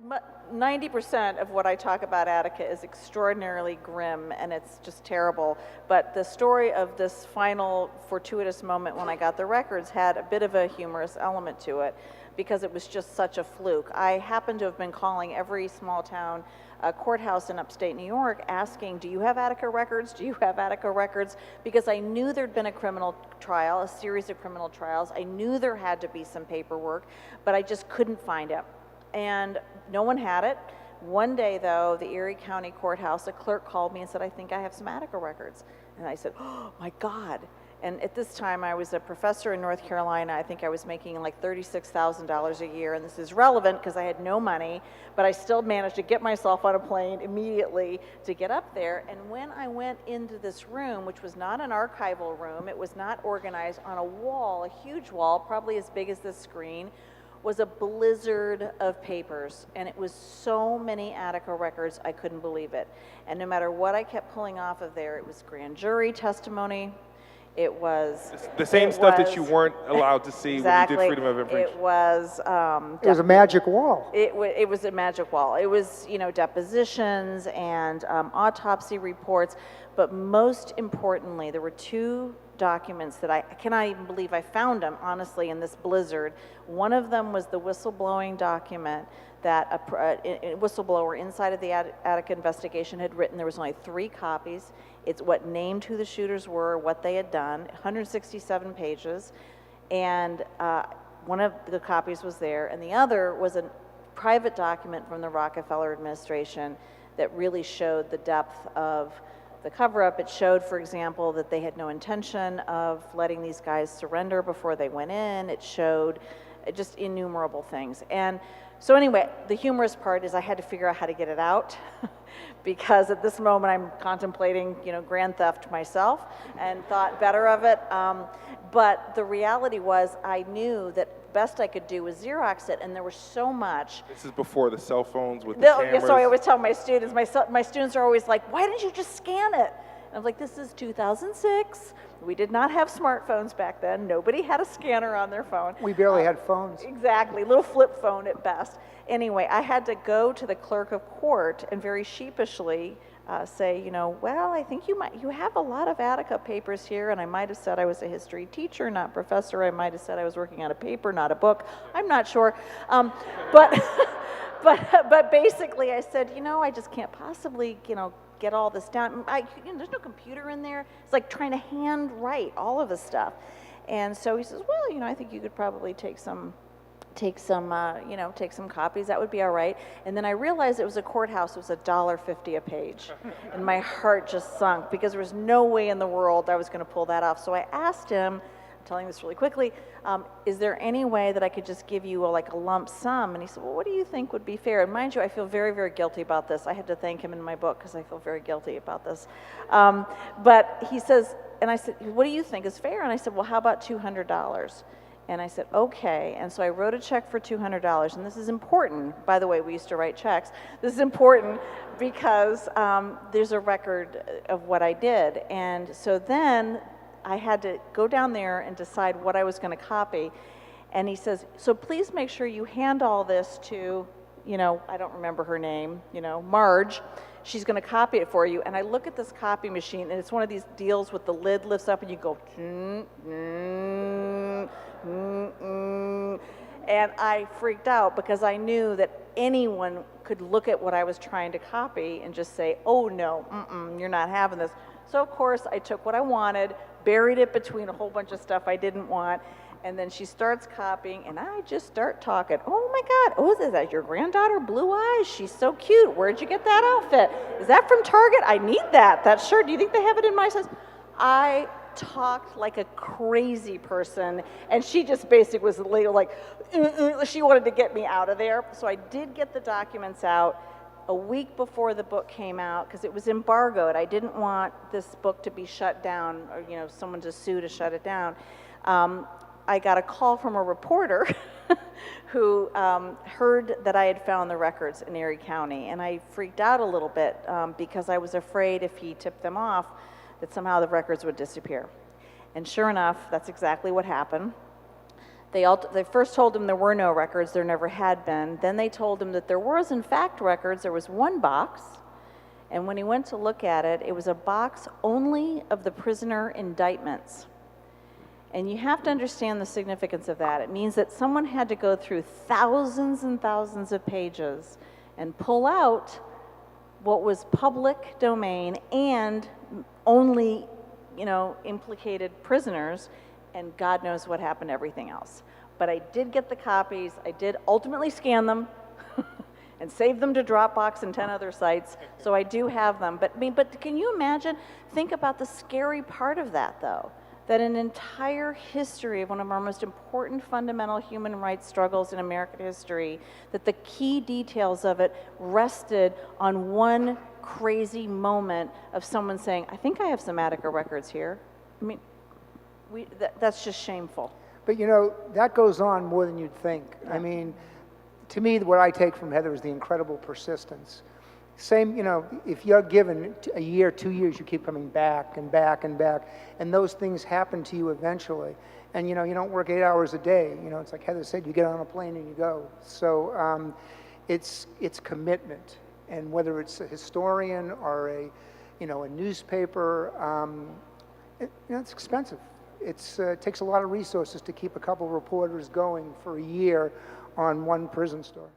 90% of what I talk about Attica is extraordinarily grim, and it's just terrible. But the story of this final fortuitous moment when I got the records had a bit of a humorous element to it, because it was just such a fluke. I happen to have been calling every small town courthouse in upstate New York asking, do you have Attica records? Do you have Attica records? Because I knew there'd been a criminal trial, a series of criminal trials. I knew there had to be some paperwork, but I just couldn't find it. And no one had it. One day, though, the Erie County Courthouse, a clerk called me and said, I think I have some Attica records. And I said, oh my God. And at this time, I was a professor in North Carolina. I think I was making like $36,000 a year. And this is relevant because I had no money, but I still managed to get myself on a plane immediately to get up there. And when I went into this room, which was not an archival room, it was not organized, on a wall, a huge wall, probably as big as this screen, was a blizzard of papers, and it was so many Attica records, I couldn't believe it. And no matter what I kept pulling off of there, it was grand jury testimony, it was... The same stuff that you weren't allowed to see exactly, when you did freedom of information. It was... it was a magic wall. It was a magic wall. It was, you know, depositions and autopsy reports, but most importantly, there were two documents that I cannot even believe I found them, honestly, in this blizzard. One of them was the whistleblowing document that a whistleblower inside of the Attica investigation had written. There was only 3 copies. It's what named who the shooters were, what they had done, 167 pages, and one of the copies was there, and the other was a private document from the Rockefeller administration that really showed the depth of the cover-up. It showed, for example, that they had no intention of letting these guys surrender before they went in. It showed just innumerable things. And so anyway, the humorous part is I had to figure out how to get it out because at this moment I'm contemplating, you know, grand theft myself and thought better of it. But the reality was I knew that best I could do was Xerox it, and there was so much. This is before the cell phones with the cameras. So I always tell my students, my students are always like, why didn't you just scan it? And I'm like, this is 2006. We did not have smartphones back then. Nobody had a scanner on their phone. We barely had phones. Exactly, little flip phone at best. Anyway, I had to go to the clerk of court and very sheepishly say, you know, well, I think you have a lot of Attica papers here, and I might have said I was a history teacher, not professor. I might have said I was working on a paper, not a book. I'm not sure. But basically I said, you know, I just can't possibly, you know, get all this down. There's no computer in there. It's like trying to hand write all of this stuff. And so he says, well, you know, I think you could probably take some copies. That would be all right. And then I realized it was a courthouse. It was $1.50 a page. And my heart just sunk because there was no way in the world I was going to pull that off. So I asked him, I'm telling this really quickly, is there any way that I could just give you a lump sum? And he said, well, what do you think would be fair? And mind you, I feel very, very guilty about this. I had to thank him in my book because I feel very guilty about this. But he says, and I said, what do you think is fair? And I said, well, how about $200? And I said, okay. And so I wrote a check for $200. And this is important. By the way, we used to write checks. This is important because there's a record of what I did. And so then I had to go down there and decide what I was going to copy. And he says, so please make sure you hand all this to, you know, I don't remember her name, you know, Marge. She's going to copy it for you. And I look at this copy machine, and it's one of these deals with the lid lifts up, and you go, and I freaked out because I knew that anyone could look at what I was trying to copy and just say, oh no, you're not having this. So of course I took what I wanted, buried it between a whole bunch of stuff I didn't want, and then she starts copying, and I just start talking. Oh my God, oh, is that your granddaughter? Blue eyes, she's so cute. Where'd you get that outfit? Is that from Target? I need that shirt. Do you think they have it in my size? I talked like a crazy person, and she just basically was like, she wanted to get me out of there. So I did get the documents out a week before the book came out because it was embargoed. I didn't want this book to be shut down or, you know, someone to sue to shut it down. I got a call from a reporter who heard that I had found the records in Erie County, and I freaked out a little bit because I was afraid if he tipped them off that somehow the records would disappear. And sure enough, that's exactly what happened. They first told him there were no records, there never had been. Then they told him that there was, in fact, records. There was one box, and when he went to look at it, it was a box only of the prisoner indictments. And you have to understand the significance of that. It means that someone had to go through thousands and thousands of pages and pull out what was public domain and only, implicated prisoners, and God knows what happened to everything else. But I did get the copies. I did ultimately scan them and save them to Dropbox and 10 other sites, so I do have them. But can you imagine? Think about the scary part of that, though, that an entire history of one of our most important fundamental human rights struggles in American history, that the key details of it rested on one crazy moment of someone saying, I think I have some Attica records here. I mean, that's just shameful. But that goes on more than you'd think. I mean, to me, what I take from Heather is the incredible persistence. Same, if you're given a year, 2 years, you keep coming back and back and back, and those things happen to you eventually. And you don't work 8 hours a day. It's like Heather said, you get on a plane and you go. So it's commitment, and whether it's a historian or a newspaper, it's expensive. It takes a lot of resources to keep a couple reporters going for a year on one prison story.